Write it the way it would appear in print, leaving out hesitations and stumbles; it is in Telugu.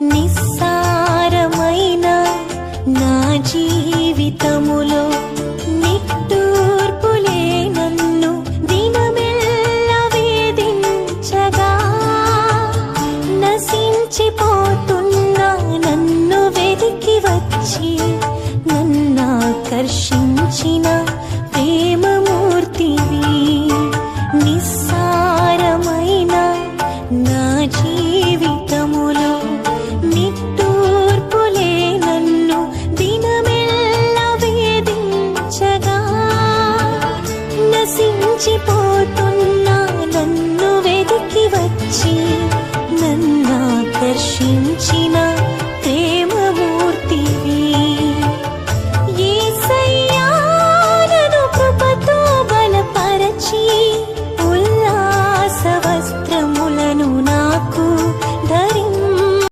నిస్సారమైన నా జీవితములో నిట్టూర్పులే నన్ను దినమెల్ల వేధించగా, నశించిపోతున్నా నన్ను వెదికి వచ్చి నన్నాకర్షించిన ప్రేమమూర్తివి. నిస్సారమైన నా జీవితములో నిట్టూర్పులే నన్ను దినమెల్ల వేధించగా, నశించిపోతున్నా నన్ను వెదికి వచ్చి నన్నాకర్షించిన